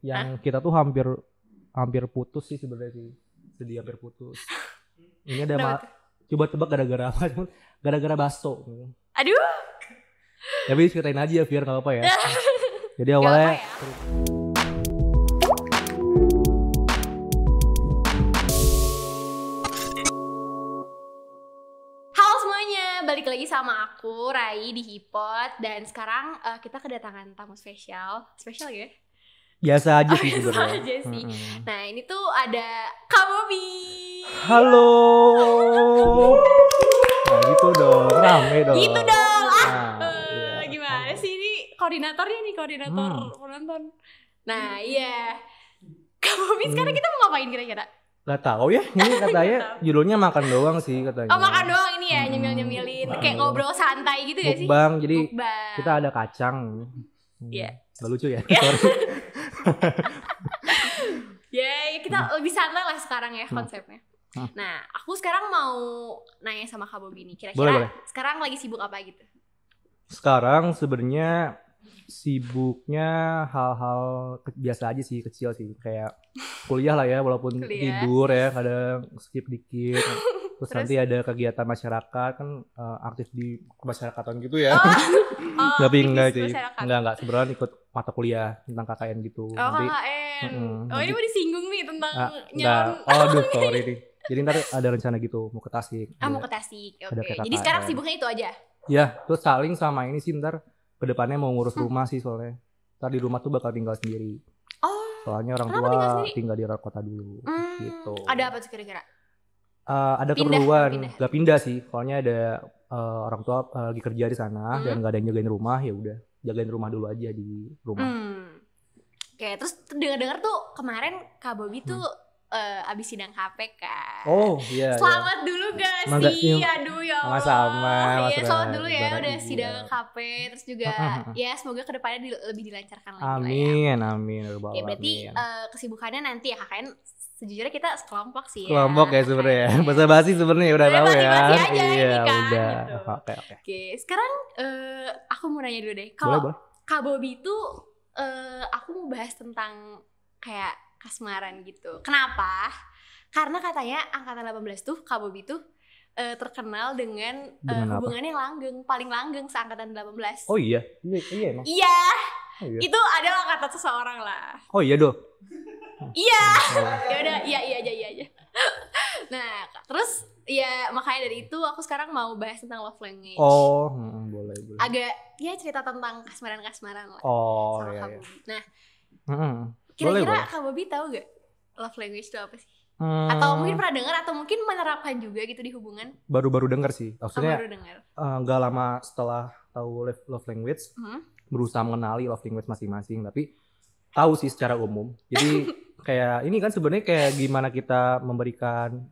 yang kita tuh hampir putus sih sebenarnya sih. Sedih hampir putus. Ini ada coba tebak gara-gara apa? Gara-gara bakso. Aduh. Tapi ceritain aja biar enggak apa ya. Jadi awalnya balik lagi sama aku Rai di Hipot dan sekarang kita kedatangan tamu spesial ya? Biasa aja sih sebenarnya. Biasa aja sih. Nah ini tuh ada Kak Bobby. Halo. Nah gitu dong, rame dong. Gitu dong. Gimana sih ini koordinatornya nih, koordinator penonton. Nah iya, Kak Bobby sekarang kita mau ngapain kira-kira? Gak tahu ya, ini katanya judulnya makan doang sih katanya. Oh makan doang ini ya, nyemil-nyemilin, kayak ngobrol santai gitu ya sih? Mukbang, jadi kita ada kacang. Iya. Gak lucu ya? Sorry. Ya kita lebih santai lah sekarang ya konsepnya. Nah aku sekarang mau nanya sama Kak Bobby nih, kira-kira boleh. Sekarang lagi sibuk apa gitu? Sekarang sebenarnya sibuknya hal-hal biasa aja sih, kecil sih, kayak kuliah lah ya, walaupun tidur ya kadang skip dikit. Terus nanti ada kegiatan masyarakat kan, aktif di kemasyarakatan gitu ya. Tapi enggak sih, enggak sebenarnya ikut mata kuliah tentang KKN gitu. Oh nanti, KKN, ini mau disinggung nih tentang aduh sorry nih. Jadi ntar ada rencana gitu mau ke Tasik. Mau ke Tasik, oke. Jadi sekarang sibuknya itu aja? Ya, terus saling sama ini sih ntar kedepannya mau ngurus rumah sih soalnya. Ntar di rumah tuh bakal tinggal sendiri. Soalnya orang tua tinggal di luar kota dulu gitu. Ada apa sih kira-kira? Ada keperluan, gak pindah sih. Soalnya ada orang tua lagi kerja di sana dan gak ada yang jagain rumah, ya udah jagain rumah dulu aja di rumah. Oke, terus dengar-dengar tuh kemarin Kak Bobby tuh abis sidang KPK. Oh iya. Selamat dulu gak sih? Aduh ya Allah. Sama-sama. Iya, selamat dulu ya udah sidang KP. Terus juga ya semoga kedepannya lebih dilancarkan lagi. Amin, lah ya. Amin. Oke, berarti kesibukannya nanti ya KKN. Sejujurnya kita sekelompok sih ya. Kelompok ya sebenarnya. Bahasa basi sebenarnya udah tahu ya. Basi aja iya, ini kan. Udah. Gitu. Oke. Sekarang aku mau nanya dulu deh. Kalau Kak Bobby itu aku mau bahas tentang kayak kasmaran gitu. Kenapa? Karena katanya angkatan 18 tuh Kak Bobby tuh terkenal dengan hubungannya langgeng, paling langgeng seangkatan 18. Oh iya? Iya emang? Iya. Oh, iya. Itu adalah kata seseorang lah. Oh iya dong? Iya. Ya udah, iya aja. Nah, terus ya makanya dari itu aku sekarang mau bahas tentang love language. Oh, boleh. Agak ya cerita tentang kasmaran-kasmaran lah. Oh, sama iya. Kak Bobby. Nah, kira-kira Kak Bobby tahu gak love language itu apa sih? Atau mungkin pernah dengar atau mungkin menerapkan juga gitu di hubungan? Baru-baru dengar sih. Maksudnya baru dengar. Gak lama setelah tahu love language, berusaha mengenali love language masing-masing, tapi tahu sih secara umum. Jadi kayak ini kan sebenarnya kayak gimana kita memberikan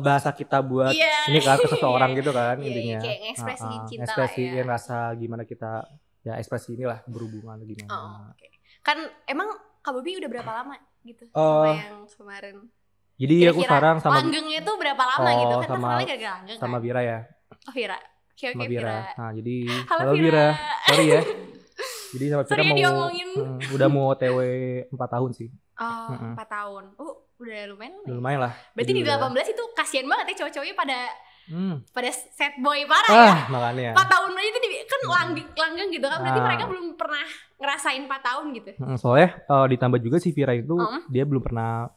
bahasa kita buat ini kan ke seseorang gitu kan intinya. Kayak ekspresi cinta ekspresiin lah ya. Rasa gimana kita ya ekspresi inilah berhubungan gimana. Oh, okay. Kan emang Kak Bobby udah berapa lama gitu sama yang kemarin? Jadi kira-kira aku sekarang sama langgengnya tuh berapa lama gitu kan? Sama langgeng, sama kan? Vira ya. Oh Vira. Oke, Vira. Nah jadi halo Vira. Sorry ya. Jadi sama Vira udah mau OTW 4 tahun sih. Oh 4 tahun. Udah lumayan. Lumayan lah. Berarti di 18 itu kasihan banget ya cowok-cowoknya pada set boy parah ya. Makanya. 4 tahun aja itu kan langgeng gitu kan. Berarti mereka belum pernah ngerasain 4 tahun gitu. Soalnya ditambah juga si Vira itu dia belum pernah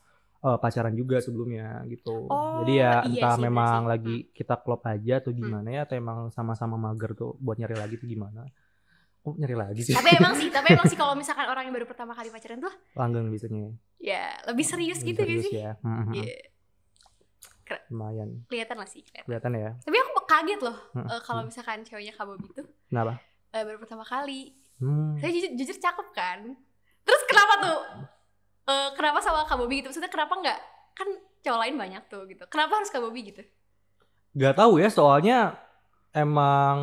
pacaran juga sebelumnya gitu. Jadi ya entah memang lagi kita klop aja atau gimana ya, atau emang sama-sama mager tuh buat nyari lagi tuh gimana. Nyari lagi sih. Tapi emang sih kalau misalkan orang yang baru pertama kali pacaran tuh langgeng biasanya. Ya, lebih serius gitu serius sih. Ya. Lumayan. Kelihatan lah sih. Kelihatan ya. Tapi aku kaget loh kalau misalkan ceweknya Kak Bobby tuh. Kenapa? Baru pertama kali. Saya jujur cakep kan. Terus kenapa tuh? Kenapa sama Kak Bobby gitu? Maksudnya kenapa enggak? Kan cowok lain banyak tuh gitu. Kenapa harus Kak Bobby gitu? Gak tahu ya, soalnya emang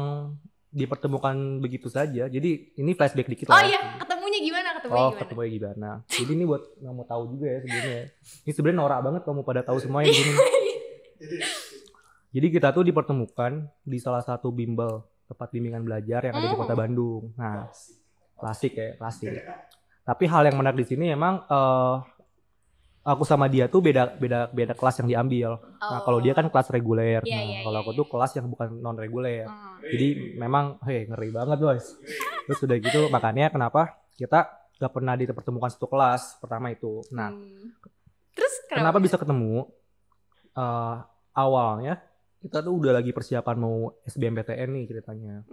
dipertemukan begitu saja. Jadi ini flashback dikit lah. Oh iya, ketemunya gimana? Ketemunya gimana? Jadi ini buat nggak mau tahu juga ya sebenarnya. Ini sebenarnya norak banget kamu pada tahu semua yang gini. Jadi kita tuh dipertemukan di salah satu bimbel, tempat bimbingan belajar yang ada di Kota Bandung. Nah, Klasik. Tapi hal yang menarik di sini emang aku sama dia tuh beda kelas yang diambil. Nah, kalau dia kan kelas reguler. Kalau aku tuh kelas yang bukan non reguler. Jadi memang ngeri banget, guys. Terus udah gitu makanya kenapa kita gak pernah dipertemukan satu kelas pertama itu. Nah, terus kenapa bisa ketemu? Awalnya kita tuh udah lagi persiapan mau SBMPTN nih ceritanya.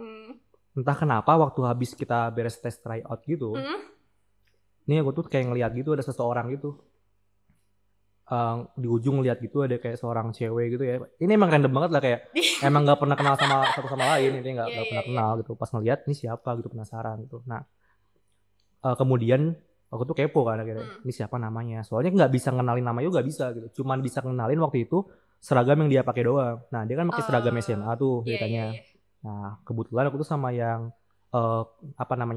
Entah kenapa waktu habis kita beres tes tryout gitu, ini aku tuh kayak ngeliat gitu ada seseorang gitu. Di ujung lihat gitu ada kayak seorang cewek gitu ya. Ini emang random banget lah, kayak emang gak pernah kenal sama satu sama lain, ini gak pernah kenal gitu. Pas ngeliat ini siapa gitu, penasaran gitu. Nah, kemudian aku tuh kepo kan akhirnya, ini siapa namanya. Soalnya gak bisa ngenalin namanya juga gak bisa gitu. Cuman bisa ngenalin waktu itu seragam yang dia pakai doang. Nah, dia kan pakai seragam SMA tuh ceritanya. Nah, kebetulan aku tuh sama yang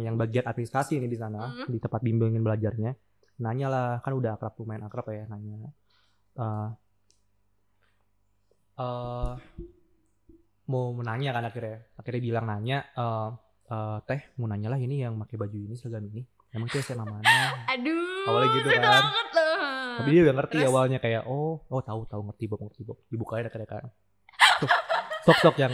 yang bagian administrasi ini di sana, di tempat bimbingan belajarnya. Nanya lah, kan udah lumayan akrab ya, nanya. Mau menanya kan akhirnya bilang nanya, teh mau nanya lah ini yang pakai baju ini seragam ini emang tuh SMA mana? Aduh, awalnya gitu kan banget loh. Tapi dia udah ngerti. Terus? Awalnya kayak tahu ngerti Bob dibukain akhirnya kan sok yang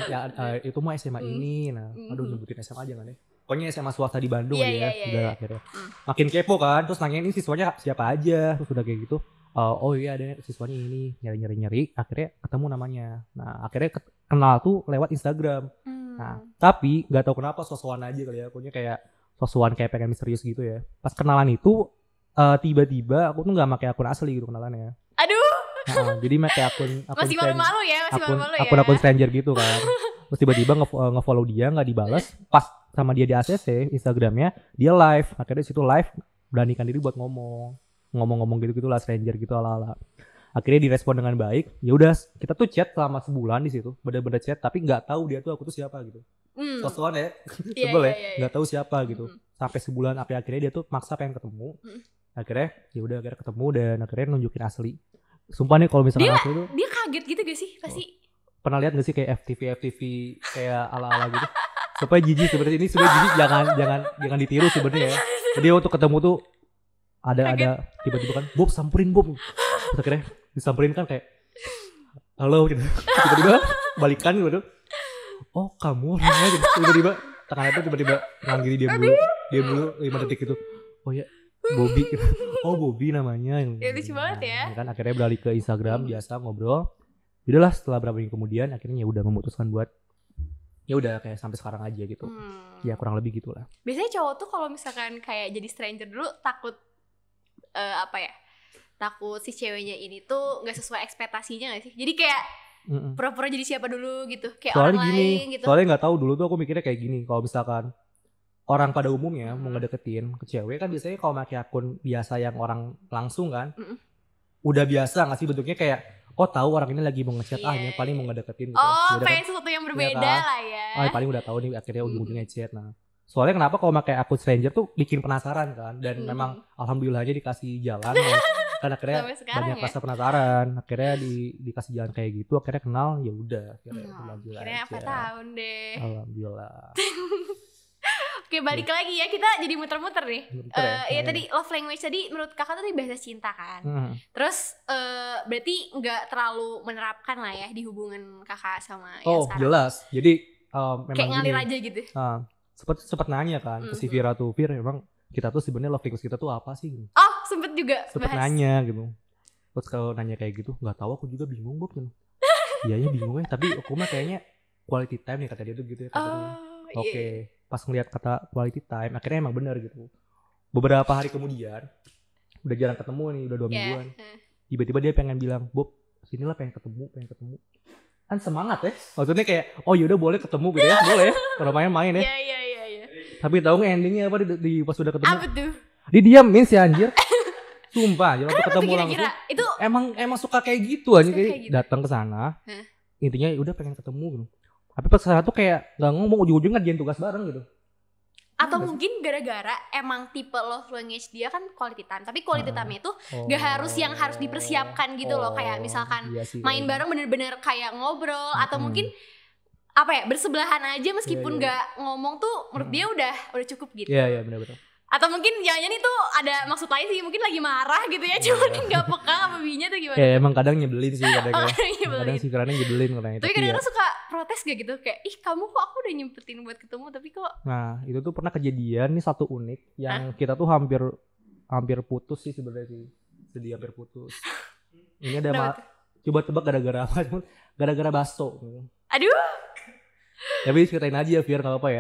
itu mah SMA ini. Nah aduh nyebutin SMA aja kan ya, pokoknya SMA swasta di Bandung aja ya. Udah akhirnya makin kepo kan, terus nanya ini siswanya siapa aja, terus udah kayak gitu. Oh iya ada siswanya ini, nyari akhirnya ketemu namanya. Nah akhirnya kenal tuh lewat Instagram. Nah tapi nggak tahu kenapa sosokan aja kali ya, pokoknya kayak sosokan kayak pengen misterius gitu ya. Pas kenalan itu tiba-tiba aku tuh nggak pakai akun asli gitu kenalannya. Aduh. Jadi pakai akun masih malu-malu ya, akun stranger gitu kan. Terus tiba-tiba nge-follow dia nggak dibales. Pas sama dia di ACC Instagramnya dia live. Akhirnya situ live beranikan diri buat ngomong gitu lah, stranger gitu ala-ala. Akhirnya direspon dengan baik. Ya udah kita tuh chat selama sebulan di situ, bener-bener chat tapi nggak tahu dia tuh aku tuh siapa gitu. Sosokan ya, sebel ya, nggak tahu siapa gitu. Sampai sebulan akhirnya dia tuh maksa pengen ketemu. Akhirnya ya udah akhirnya ketemu dan akhirnya nunjukin asli. Sumpah nih kalau misalnya asli tuh dia kaget gitu gak sih pasti. Pernah lihat gak sih kayak FTV kayak ala-ala gitu. Supaya jijik sebenarnya, ini sebenarnya jijik, jangan ditiru sebenarnya ya. Jadi waktu ketemu tuh ada tiba-tiba kan Bob samperin Bob. Terus akhirnya disamperin kan kayak halo gitu. Tiba-tiba balikan gitu. Oh kamu orangnya gitu. Tiba-tiba tangannya tuh tiba-tiba tangan kiri diam dulu 5 detik gitu. Oh ya Bobby gitu. Oh Bobby namanya. Ya lucu banget ya. Kan akhirnya beralih ke Instagram biasa ngobrol. Udahlah setelah berapa minggu kemudian akhirnya ya udah memutuskan buat ya udah kayak sampai sekarang aja gitu. Ya kurang lebih gitulah. Biasanya cowok tuh kalau misalkan kayak jadi stranger dulu takut takut si ceweknya ini tuh nggak sesuai ekspektasinya nggak sih? Jadi kayak pura-pura jadi siapa dulu gitu, kayak soalnya orang lain gitu. Soalnya nggak tahu dulu tuh aku mikirnya kayak gini, kalau misalkan orang pada umumnya mau ngedeketin ke cewek kan biasanya kalau pakai akun biasa yang orang langsung kan, udah biasa nggak sih bentuknya kayak tahu orang ini lagi mau ngechat ini paling mau ngedeketin gitu. Pengen sesuatu yang berbeda lah ya. Paling udah tahu nih akhirnya ujung-ujungnya chat. Nah soalnya kenapa kalau pakai akun stranger tuh bikin penasaran kan, dan memang alhamdulillah aja dikasih jalan kan akhirnya banyak rasa penasaran, akhirnya dikasih jalan kayak gitu, akhirnya kenal ya udah akhirnya 4 tahun deh alhamdulillah. Oke balik lagi ya, kita jadi muter-muter nih. Ya tadi love language tadi menurut kakak tuh bahasa cinta kan. Terus berarti nggak terlalu menerapkan lah ya di hubungan kakak sama yang sekarang. Jelas. Jadi memang kayak ngalir aja gitu. Sempet nanya kan ke si Vira tuh, Vir emang kita tuh sebenarnya love language kita tuh apa sih gitu. Sempet juga sempet nanya gitu. Terus kalau nanya kayak gitu nggak tahu, aku juga bingung Bob gitu. Iyanya bingung ya, tapi aku mah kayaknya quality time nih kata dia tuh gitu ya katanya. Oke. Pas ngeliat kata quality time akhirnya emang benar gitu. Beberapa hari kemudian udah jarang ketemu nih, udah 2 mingguan. Tiba-tiba dia pengen bilang, Bob sinilah pengen ketemu. Kan semangat ya, maksudnya kayak yaudah boleh ketemu gitu ya, boleh kalau main ya. Iya. Tapi tahu nggak endingnya apa di pas udah ketemu? Apa tuh? Didiamin si anjir. Sumpah, jadi waktu ketemu langsung. Itu emang suka kayak gitu aja, kayak datang ke sana. Intinya udah pengen ketemu gitu. Tapi pas sana tuh kayak nggak ngomong, ujung-ujungnya ngerjain tugas bareng gitu. Atau mungkin gara-gara emang tipe love language dia kan quality time, tapi quality time itu gak harus yang harus dipersiapkan gitu loh, kayak misalkan main bareng bener-bener kayak ngobrol, atau mungkin apa ya, bersebelahan aja meskipun nggak ngomong tuh menurut dia udah cukup gitu. Iya benar-benar. Atau mungkin jangan-jangan itu ada maksud lain sih, mungkin lagi marah gitu ya, cuman nggak peka sama bibinya tuh gimana? Kayak emang kadang nyebelin sih kadang sih karena nyebelin karena itu. Tapi kadang-kadang suka protes gak gitu, kayak ih kamu kok aku udah nyempetin buat ketemu tapi kok. Nah itu tuh pernah kejadian nih satu unik yang kita tuh hampir putus sih sebenarnya sih, sedih hampir putus. Ini ada coba tebak gara-gara apa? Gara-gara bakso. Aduh. Tapi ceritain aja biar nggak apa ya.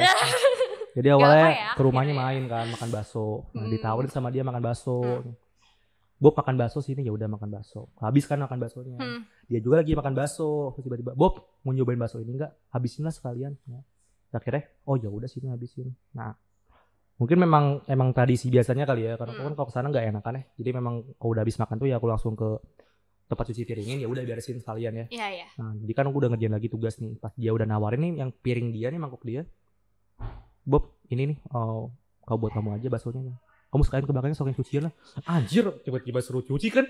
Jadi awalnya ke rumahnya main kan, makan bakso. Nah, ditawarin sama dia makan bakso. Bob makan bakso sini, ya udah makan bakso. Habis kan makan baksonya. Dia juga lagi makan bakso. Terus tiba-tiba, Bob mau nyobain bakso ini enggak? Habisin lah sekalian. Nah, akhirnya, oh ya udah sini habisin. Nah, mungkin emang tradisi biasanya kali ya. Karena kan kalau kesana nggak enakan ya. Jadi memang kalau udah habis makan tuh ya aku langsung ke tempat cuci piringin, ya udah beresin sekalian ya. Iya. Nah, jadi kan aku udah ngerjain lagi tugas nih. Pas dia udah nawarin nih yang piring dia nih, mangkuk dia. Bob, ini nih, kau buat kamu aja baksonya nih. Kamu sekalian ke belakangnya soalnya cucian lah. Anjir, tiba-tiba suruh cuci kan.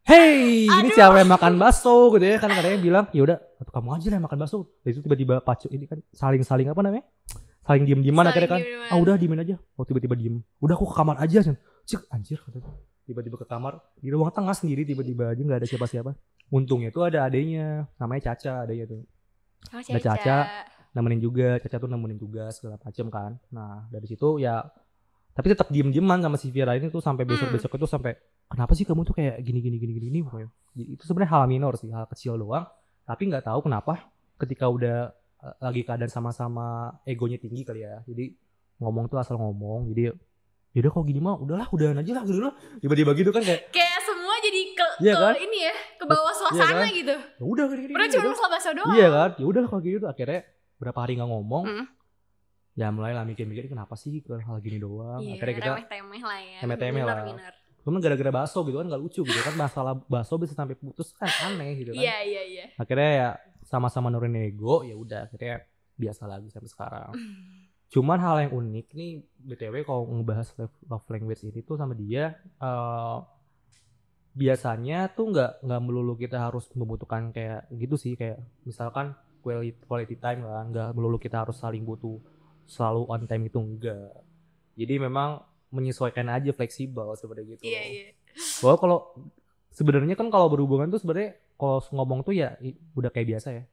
Hey, ini siapa yang makan bakso gitu ya kan, katanya bilang, ya udah, kamu aja lah yang makan bakso. Dari itu tiba-tiba pacu ini kan saling apa namanya? Saling diem-dieman akhirnya kan. Udah diemin aja. Oh, tiba-tiba diem. Udah aku ke kamar aja kan. Cik, anjir katanya. Tiba-tiba ke kamar di ruang tengah sendiri, tiba-tiba aja nggak ada siapa-siapa. Untungnya tuh ada adenya, namanya Caca, adanya tuh. Ada Caca nemenin juga, Caca tuh nemenin tugas segala macem kan. Nah dari situ ya, tapi tetap diem-dieman sama si Vira ini tuh sampai besok itu sampai kenapa sih kamu tuh kayak gini pokoknya. Itu sebenarnya hal minor sih, hal kecil doang. Tapi nggak tahu kenapa ketika udah lagi keadaan sama-sama egonya tinggi kali ya. Jadi ngomong tuh asal ngomong. Jadi yaudah kok gini mah udahan aja lah gitu lah. Tiba-tiba gitu kan kayak semua jadi ke kan? Ini ya, ke bawah suasana kan? Gitu. Ya udah gini. Udah cuma masalah bakso doang. Iya kan? Ya udah kalau gitu akhirnya berapa hari nggak ngomong. Ya mulai lah mikir-mikir kenapa sih hal gini doang. Akhirnya kita remeh-temeh lah ya. Remeh-temeh lah. Cuman gara-gara bakso gitu kan gak lucu gitu kan, masalah bakso bisa sampai putus kan aneh gitu kan. Iya. Akhirnya ya sama-sama nurunin ego, ya udah akhirnya biasa lagi sampai sekarang. Cuman hal yang unik nih BTW kalau ngebahas love language ini tuh sama dia, biasanya tuh nggak melulu kita harus membutuhkan kayak gitu sih, kayak misalkan quality time kan, nggak melulu kita harus saling butuh selalu on time, itu enggak. Jadi memang menyesuaikan aja, fleksibel seperti gitu. Iya. Bahwa kalau sebenarnya kan kalau berhubungan tuh sebenarnya kalau ngomong tuh ya udah kayak biasa ya.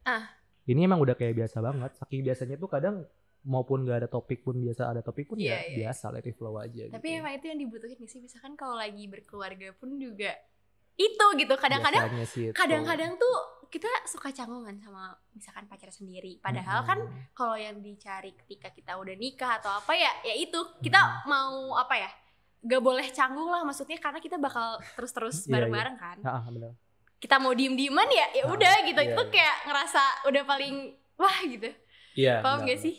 Ini emang udah kayak biasa banget. Saking biasanya tuh kadang maupun gak ada topik pun biasa ada topik pun ya biasa, let it flow aja. Tapi gitu. Emang itu yang dibutuhin sih, misalkan kalau lagi berkeluarga pun juga itu gitu. Kadang-kadang tuh kita suka canggungan sama misalkan pacar sendiri. Padahal kan kalau yang dicari ketika kita udah nikah atau apa ya itu kita mau apa ya, gak boleh canggung lah maksudnya, karena kita bakal terus bareng-bareng kan. Bener. Kita mau diem-dieman ya udah gitu. Itu kayak ngerasa udah paling wah gitu. Iya. Paham gak sih?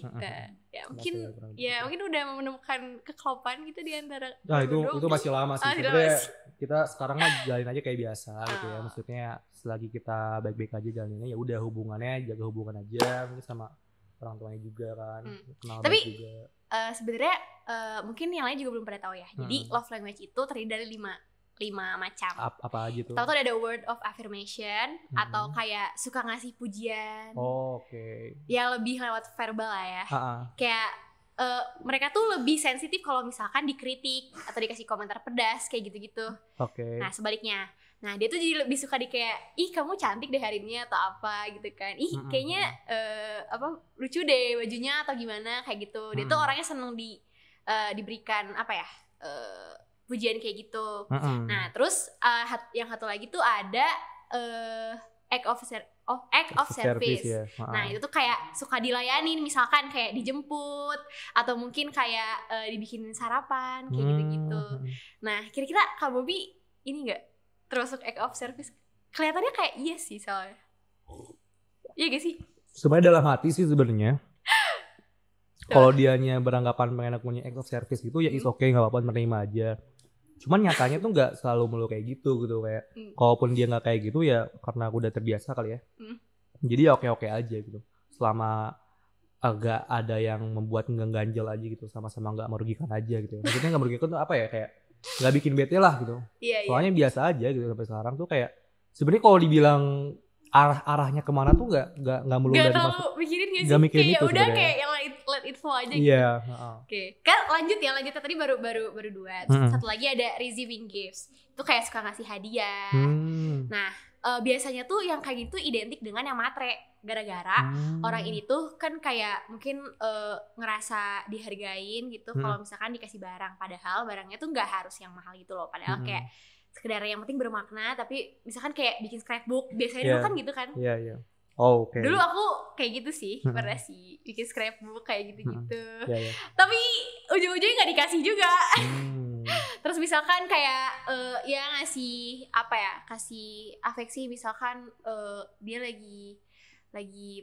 Mungkin udah menemukan kekompakan gitu di antara. Nah itu masih lama sih. Sebenarnya kita sekarang mah jalin aja kayak biasa gitu ya. Maksudnya selagi kita baik-baik aja jalannya, ya udah hubungannya, jaga hubungan aja, mungkin sama orang tuanya juga kan. Kenal tapi juga. Sebenarnya mungkin yang lain juga belum pada tahu ya. Jadi love language itu terdiri dari 5 macam. Apa aja tuh? Tahu ada word of affirmation atau kayak suka ngasih pujian. Oke. Ya lebih lewat verbal lah ya. Kayak mereka tuh lebih sensitif kalau misalkan dikritik atau dikasih komentar pedas kayak gitu-gitu. Oke. Nah sebaliknya, dia tuh jadi lebih suka kayak ih kamu cantik deh hari ini atau apa gitu kan. Ih kayaknya lucu deh bajunya atau gimana kayak gitu. Dia tuh orangnya seneng diberikan apa ya, pujian kayak gitu. Nah terus yang satu lagi tuh ada act of service. Ya. Nah itu tuh kayak suka dilayanin, misalkan kayak dijemput atau mungkin kayak dibikinin sarapan kayak gitu-gitu. Nah kira-kira Kak Bobby ini nggak termasuk act of service? Kelihatannya kayak iya sih soalnya. Iya gak sih? Sebenarnya dalam hati sih sebenarnya. Kalau dianya beranggapan pengen aku punya act of service gitu ya is okay, nggak apa-apa, menerima aja. Cuman nyatanya tuh nggak selalu melulu kayak gitu kayak kalaupun dia nggak kayak gitu ya karena aku udah terbiasa kali ya. Jadi ya oke aja gitu, selama agak ada yang membuat ngeganjel aja gitu, sama-sama nggak merugikan aja gitu. Maksudnya nggak merugikan tuh apa ya, kayak nggak bikin bete lah gitu. Soalnya biasa aja gitu sampai sekarang tuh kayak sebenarnya kalau dibilang arahnya kemana tuh nggak melulu dari terlalu mikirin gak sih? Gak mikirin kayak itu udah sebenernya. kayak let it flow aja Iya. gitu. Oke. Kan lanjutnya tadi baru 2. Terus satu lagi ada receiving gifts. Itu kayak suka ngasih hadiah. Nah, biasanya tuh yang kayak gitu identik dengan yang matre. Gara-gara orang ini tuh kan kayak mungkin ngerasa dihargain gitu kalau misalkan dikasih barang, padahal barangnya tuh nggak harus yang mahal gitu loh. Padahal kayak sekedar yang penting bermakna, tapi misalkan kayak bikin scrapbook, biasanya dulu kan gitu kan. Iya. Oh, oke. Dulu aku kayak gitu sih, pernah sih bikin scrapbook kayak gitu-gitu. Yeah. Tapi ujung-ujungnya nggak dikasih juga. Terus misalkan kayak ya ngasih apa ya, kasih afeksi, misalkan dia lagi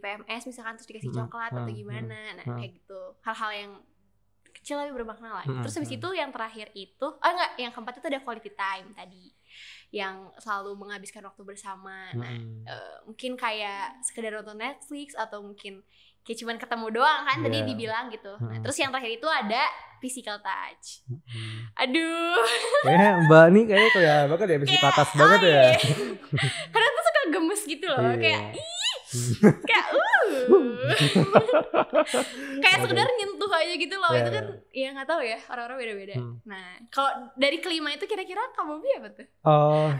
PMS misalkan, terus dikasih coklat atau gimana. Nah kayak gitu, hal-hal yang kecil tapi bermakna lah. Terus habis itu yang terakhir itu yang keempat itu ada quality time tadi, yang selalu menghabiskan waktu bersama. Nah mungkin kayak sekedar nonton Netflix atau mungkin kayak cuman ketemu doang kan, tadi dibilang gitu. Nah terus yang terakhir itu ada physical touch. Aduh, Mbak nih kayaknya kayak banget ya, physical touch banget ya. Karena tuh suka gemes gitu loh, kayak kayak kayak sekedar nyentuh aja gitu loh. Itu kan ya nggak tahu ya, orang-orang beda-beda. Nah kalau dari kelima itu kira-kira kamu apa tuh?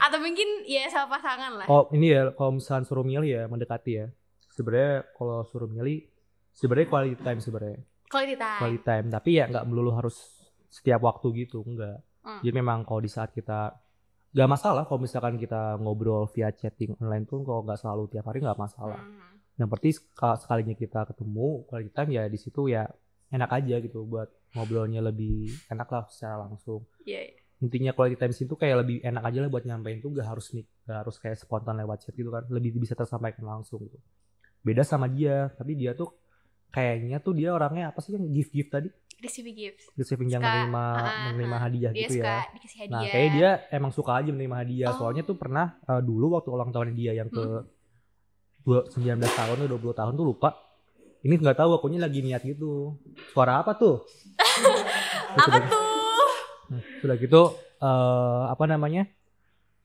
Atau mungkin ya sama pasangan lah. Oh ini ya, kalau misalnya suruh milih ya, mendekati ya, sebenarnya kalau suruh milih sebenarnya quality time sebenarnya. Quality time, tapi ya nggak melulu harus setiap waktu gitu, enggak. Jadi memang kalau di saat kita gak masalah kalau misalkan kita ngobrol via chatting online tuh, kalau nggak selalu tiap hari nggak masalah. Yang penting sekalinya kita ketemu quality time ya di situ ya enak aja gitu, buat ngobrolnya lebih enak lah secara langsung. Intinya quality time itu kayak lebih enak aja lah buat nyampein tuh, gak harus kayak spontan lewat chat gitu kan, lebih bisa tersampaikan langsung gitu. Beda sama dia, tapi dia tuh kayaknya tuh dia orangnya apa sih yang gift tadi? Receiving yang menerima hadiah dia gitu ya. Dikasih hadiah. Nah kayak dia emang suka aja menerima hadiah. Soalnya tuh pernah dulu waktu ulang tahun dia yang ke 19 tahun atau 20 tahun tuh lupa. Ini nggak tahu, akunya lagi niat gitu. Suara apa tuh? Apa tuh? Sudah gitu apa namanya?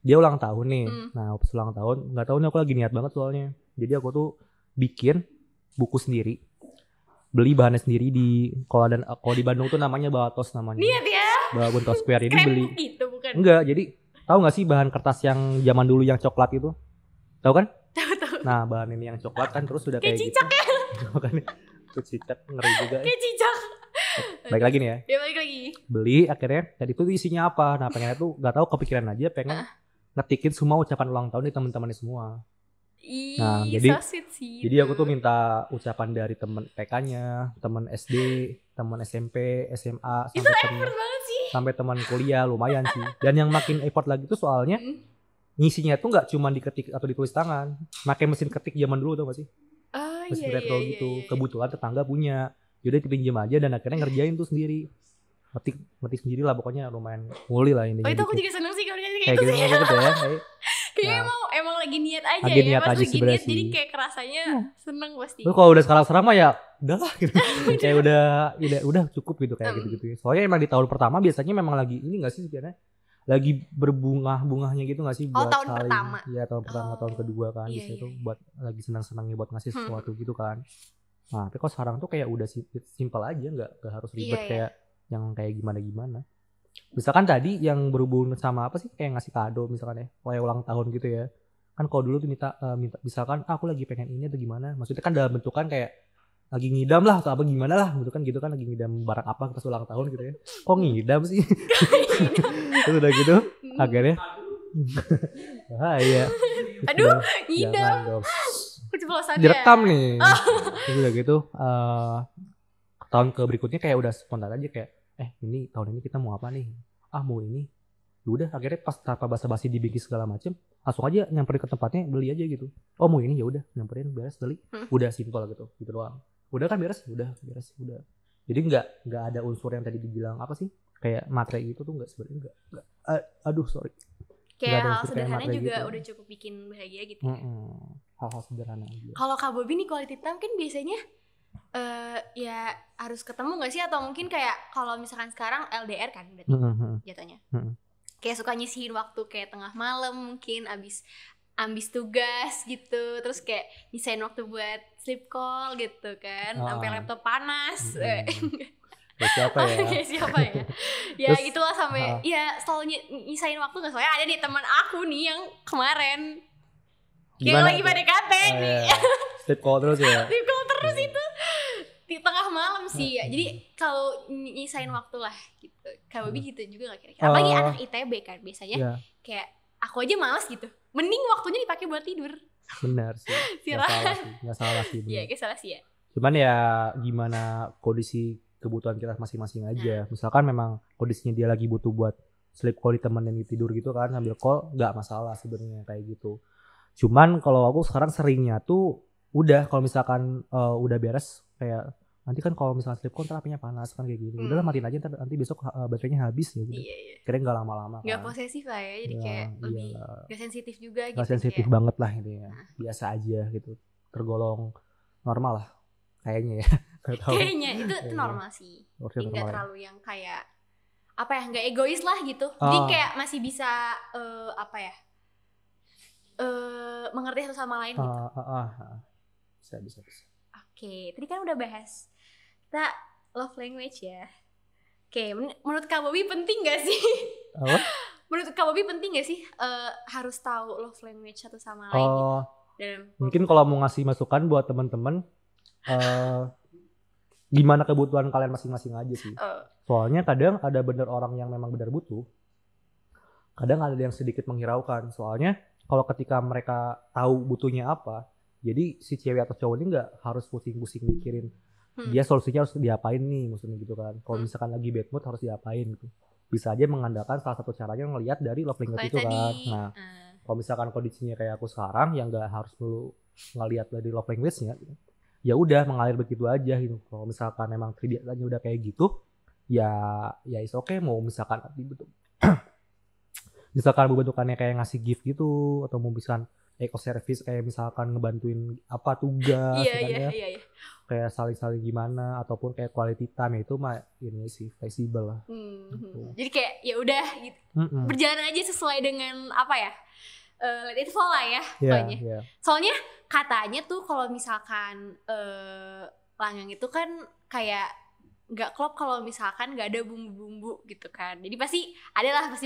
Dia ulang tahun nih. Nah pas ulang tahun nggak tahu nih, aku lagi niat banget soalnya. Jadi aku tuh bikin buku sendiri. Beli bahannya sendiri kalau di Bandung tuh namanya Bawatos namanya. Niat ya? Bawatos Square. Jadi beli. Gitu bukan? Enggak, jadi tahu nggak sih bahan kertas yang zaman dulu yang coklat itu? Tahu kan? Tahu. Nah, bahan ini yang coklat kan terus udah kayak cicak gitu. Ya? Makanya itu cicak, ngeri juga. Kayak cicak. Baik lagi nih ya. Ya balik lagi. Beli akhirnya, tadi itu isinya apa? Nah, pengennya tuh nggak tahu, kepikiran aja pengen ngetikin semua ucapan ulang tahun di teman-temannya semua. Nah, jadi aku tuh minta ucapan dari temen TK-nya, temen SD, temen SMP, SMA, sampai teman kuliah, lumayan sih. Dan yang makin effort lagi tuh soalnya ngisinya tuh nggak cuma diketik atau ditulis tangan, pakai mesin ketik zaman dulu tuh gak sih? Mesin retro gitu. Kebetulan tetangga punya, yaudah dipinjam aja dan akhirnya ngerjain tuh sendiri. Metik sendiri lah, pokoknya lumayan nguli lah ini. Oh itu aku juga seneng sih kalau kayak gitu sih. Gitu ya. Kayaknya emang lagi niat aja lagi ya, niat aja lagi niat sih. jadi kayak kerasanya seneng pasti. Lu kalau udah sekarang mah ya udahlah gitu. Kayak udah cukup gitu kayak gitu-gitu. Soalnya emang di tahun pertama biasanya memang lagi ini enggak sih sebenarnya? Lagi berbunga-bungahnya gitu enggak sih buat tahun saling. Pertama. Iya, tahun pertama, tahun kedua kan biasanya tuh buat lagi senang-senangnya buat ngasih sesuatu gitu kan. Nah, tapi kok sekarang tuh kayak udah simpel aja, enggak harus ribet kayak yang kayak gimana-gimana. Misalkan tadi yang berhubungan sama apa sih, kayak ngasih kado misalkan ya, kayak ulang tahun gitu ya. Kan kalau dulu tuh minta misalkan aku lagi pengen ini atau gimana, maksudnya kan dalam bentukan kayak lagi ngidam lah atau apa gimana lah gitu kan lagi ngidam barang apa pas ulang tahun gitu ya. Kok ngidam sih? Terus udah gitu akhirnya bahaya. Aduh, ngidam. Keceplosan ya. Direkam nih. Terus udah gitu tahun ke berikutnya kayak udah spontan aja kayak ini tahun ini kita mau apa nih? Mau ini. Udah akhirnya pas tanpa basa-basi dibikin segala macem, langsung aja nyamperin ke tempatnya, beli aja gitu. Oh mau ini ya udah, nyamperin, beres, beli. Udah simpel gitu doang. Udah kan beres. Jadi nggak ada unsur yang tadi dibilang apa sih? Kayak materi gitu tuh nggak sebenarnya nggak. Aduh sorry. Kayak hal sederhana juga gitu. Udah cukup bikin bahagia gitu ya. Hal-hal sederhana aja. Kalau Kak Bobby nih quality time kan biasanya ya harus ketemu nggak sih, atau mungkin kayak kalau misalkan sekarang LDR kan berarti jatuhnya. Kayak suka nyisihin waktu kayak tengah malam mungkin abis ambis tugas gitu, terus kayak nyisain waktu buat sleep call gitu kan, sampai laptop panas. Kayak siapa ya? Kayak siapa ya? Ya terus, gitulah sampai ya selalu nyisain waktu nggak, soalnya ada nih teman aku nih yang kemarin yang lagi PDKT nih. Sleep call terus ya? Sleep call terus itu di tengah malam sih ya. Jadi kalau nyisain waktu lah gitu. Kak Bobby gitu juga gak kira-kira? Apalagi anak ITB kan biasanya kayak aku aja malas gitu. Mending waktunya dipakai buat tidur. Benar sih. Gak salah sih. Iya, gak salah sih ya. Cuman ya gimana kondisi kebutuhan kita masing-masing aja. Misalkan memang kondisinya dia lagi butuh buat sleep call ditemenin tidur gitu kan, sambil call gak masalah sebenarnya kayak gitu. Cuman kalau aku sekarang seringnya tuh udah kalau misalkan udah beres kayak nanti kan kalau misalnya sleep call ntar apinya panas kan kayak gitu. Udahlah matiin aja nanti besok baterainya habis ya gitu. Iya. Kira nggak lama-lama kan. Gak posesif lah ya, jadi kayak lebih gak sensitif juga gitu. Gak sensitif kayak banget lah gitu ya. Biasa aja gitu. Tergolong normal lah kayaknya ya. Kayaknya itu normal sih. Nggak terlalu yang kayak apa ya, nggak egois lah gitu. Jadi kayak masih bisa apa ya, mengerti satu sama lain gitu. Bisa. Oke, tadi kan udah bahas kita love language ya. Oke, menurut Kak Bobby penting gak sih? Apa? Menurut Kak Bobby penting gak sih harus tahu love language satu sama lain gitu? Mungkin kalau mau ngasih masukan buat teman-teman, gimana kebutuhan kalian masing-masing aja sih. Soalnya kadang ada bener orang yang memang benar butuh, kadang ada yang sedikit menghiraukan. Soalnya kalau ketika mereka tahu butuhnya apa, jadi si cewek atau cowok ini nggak harus pusing-pusing mikirin dia solusinya harus diapain nih, maksudnya gitu kan. Kalau misalkan lagi bad mood harus diapain gitu. Bisa aja mengandalkan salah satu caranya ngelihat dari love language itu kan. Nah, kalau misalkan kondisinya kayak aku sekarang yang nggak harus perlu ngelihat dari love language-nya, ya udah mengalir begitu aja gitu. Kalau misalkan memang kebiasaannya udah kayak gitu, ya is okay. Mau misalkan misalkan bentukannya kayak ngasih gift gitu, atau mau misalkan eco service kayak misalkan ngebantuin apa tugas iya. Kayak saling-saling gimana, ataupun kayak quality time, itu mah ini sih fleksibel lah. Gitu. Jadi kayak ya udah gitu. Berjalan aja sesuai dengan apa ya, let it flow lah ya pokoknya. Soalnya katanya tuh kalau misalkan langgeng itu kan kayak nggak klop kalau misalkan nggak ada bumbu-bumbu gitu kan. Jadi pasti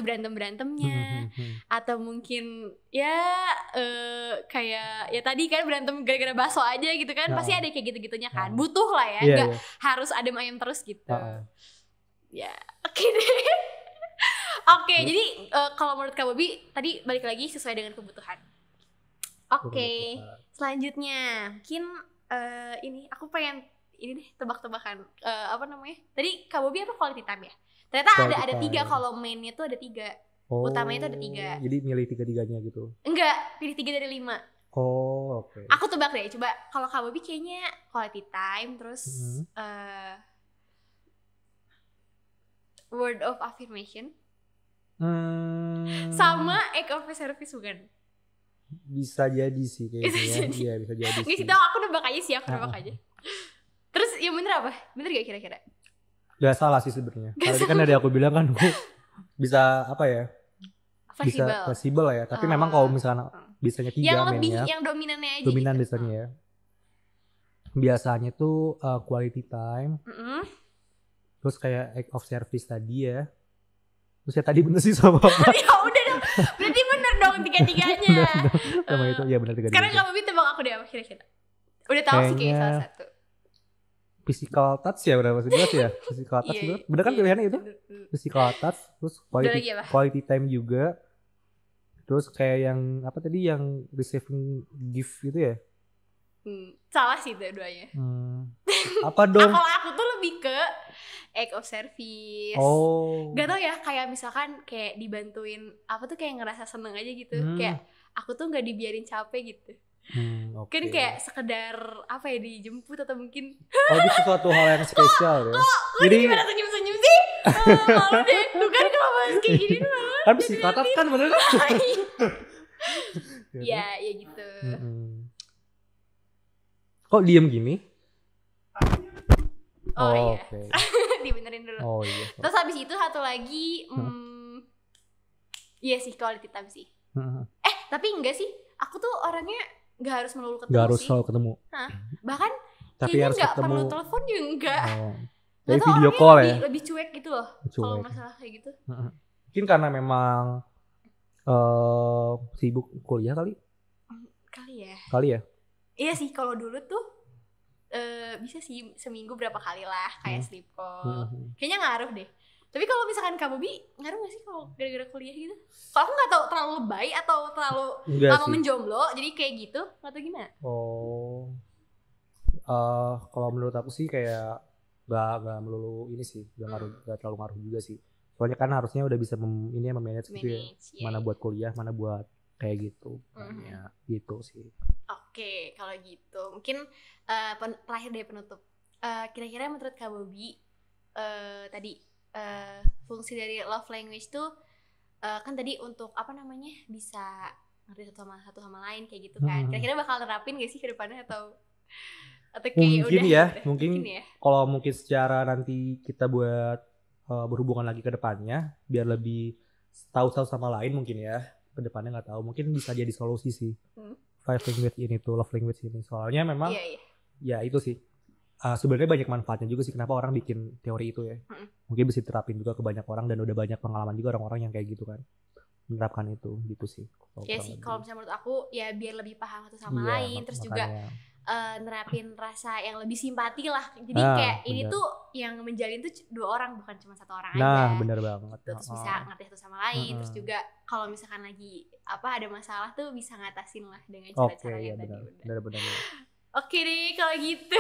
berantem-berantemnya atau mungkin ya kayak ya tadi kan berantem gara-gara bakso aja gitu kan. Pasti ada kayak gitu-gitunya kan. Butuh lah ya, nggak harus adem ayem terus gitu. Ya oke deh. Oke, jadi kalau menurut Kak Bobby tadi balik lagi sesuai dengan kebutuhan. Oke, selanjutnya mungkin ini aku pengen ini deh tebak-tebakan apa namanya? Tadi Kak Bobby apa quality time ya? Ternyata ada 3 kalau mainnya tuh ada 3. Utamanya tuh ada 3. Jadi milih 3-3-nya gitu? Enggak, pilih 3 dari 5. Oh, oke. Aku tebak deh, coba kalau Kak Bobby kayaknya quality time, terus word of affirmation, sama act of service bukan? Bisa jadi sih kayaknya. Iya, bisa jadi. Nggak sih, tau aku nebak aja sih, aja. Terus yang bener apa? Bener gak kira-kira? Gak salah sih sebenarnya. Tadi kan ada aku bilang kan bisa apa ya? Bisa fleksibel lah ya. Tapi memang kalau misalnya bisanya 3 yang lebih mainnya, yang dominannya aja. Dominan gitu. Biasanya ya. Biasanya tuh quality time. Terus kayak act of service tadi ya. Terus ya tadi bener sih sama apa? Ya udah dong. Berarti bener dong 3-3-nya. Sama itu ya bener 3-3. Sekarang Kak Bobby tebak aku deh apa kira-kira? Udah tahu sih kayak salah satu. Physical touch ya, berapa sih ya? Physical touch itu. Bener kan pilihannya itu? Physical touch, terus quality time juga. Terus kayak yang apa tadi yang receiving gift gitu ya? Salah sih dua-duanya. Apa dong? Kalau aku tuh lebih ke act of service. Gak tau ya, kayak misalkan kayak dibantuin apa tuh kayak ngerasa seneng aja gitu. Kayak aku tuh gak dibiarin capek gitu. Kan kayak sekedar apa ya, dijemput atau mungkin itu sesuatu hal yang spesial ya. Jadi gimana senyum-senyum sih? Malu deh. Tuh kan kenapa bahas kayak gini dulu. Kan psikopat kan bener kan? Ya gitu. Kok diem gini? Iya. Dibenerin dulu. Iya. Terus habis itu satu lagi iya sih quality time sih. Tapi enggak sih. aku tuh orangnya nggak harus melulu ketemu Nggak harus sih. selalu ketemu. Bahkan Tapi kayaknya harus nggak ketemu. perlu telepon juga enggak. Jadi Atau video orangnya call ya. lebih cuek gitu loh kalau masalah kayak gitu. Mungkin karena memang sibuk kuliah kali ya. Iya sih, kalau dulu tuh bisa sih seminggu berapa kali lah kayak sleep call. Kayaknya ngaruh deh. Tapi kalau misalkan kamu ngaruh gak sih kalau gara-gara kuliah gitu? Kalau aku nggak tahu terlalu lebay atau terlalu lama menjomblo, jadi kayak gitu atau gimana? Kalau menurut aku sih kayak nggak melulu ini sih, nggak terlalu ngaruh juga sih. Soalnya kan harusnya udah bisa memanage gitu ya. Mana buat kuliah, mana buat kayak gitu. Ya, gitu sih. Oke, kalau gitu mungkin terakhir dari penutup. Kira-kira menurut Kak Bobby tadi fungsi dari love language tuh kan tadi untuk bisa ngerti satu sama lain kayak gitu kan. Kira-kira bakal nerapin gak sih ke depannya atau kayak mungkin udah ya, gitu? mungkin kalau mungkin secara nanti kita buat berhubungan lagi ke depannya biar lebih tahu sama lain mungkin ya. Ke depannya nggak tahu, mungkin bisa jadi solusi sih. Love language ini. Soalnya memang ya itu sih. Sebenarnya banyak manfaatnya juga sih kenapa orang bikin teori itu ya. Mungkin bisa diterapin juga ke banyak orang dan udah banyak pengalaman juga orang-orang yang kayak gitu kan. Menerapkan itu gitu sih. Ya sih, kalau misalnya menurut aku ya biar lebih paham satu sama lain, terus juga nerapin rasa yang lebih simpati lah. Jadi kayak bener. Ini tuh yang menjalin tuh 2 orang bukan cuma 1 orang aja. Nah, benar banget. Terus bisa ngerti satu sama lain, terus juga kalau misalkan lagi ada masalah tuh bisa ngatasin lah dengan cara-cara yang tadi. Benar. Oke deh kalau gitu.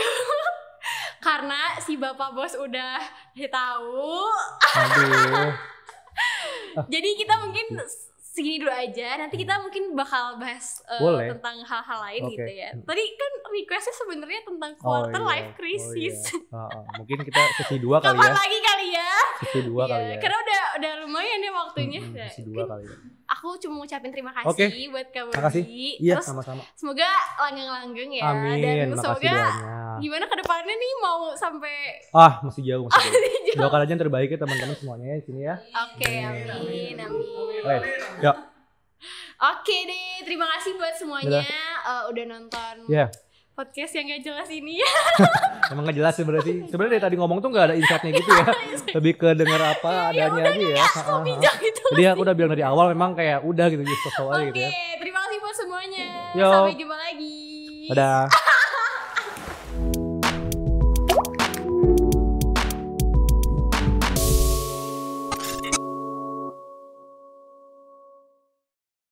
Karena si bapak bos udah tahu. Aduh. Jadi kita mungkin segini dulu aja. Nanti kita mungkin bakal bahas tentang hal-hal lain gitu ya. Tadi kan requestnya sebenarnya tentang quarter life crisis. Mungkin kita sesi 2 kali ya. Kapan lagi kali ya? Sesi 2 kali ya. Karena udah lumayan ya waktunya. Sesi 2 kali ya. Aku cuma ngucapin terima kasih buat Kak Bobby. Iya, terus sama-sama. Semoga langgeng-langgeng ya. Amin. Dan semoga banyak. Gimana ke depannya nih mau sampai masih jauh. Doakan aja yang terbaik ya teman-teman semuanya di sini ya. Oke, amin. Yuk. Oke deh, terima kasih buat semuanya udah nonton podcast yang gak jelas ini. Emang gak jelas sebenarnya dari tadi ngomong tuh gak ada insight-nya gitu ya. Lebih ke denger apa adanya aja ya. Jadi aku udah bilang dari awal memang kayak udah gitu. Oke, terima kasih buat semuanya. Yo. Sampai jumpa lagi. Dadah.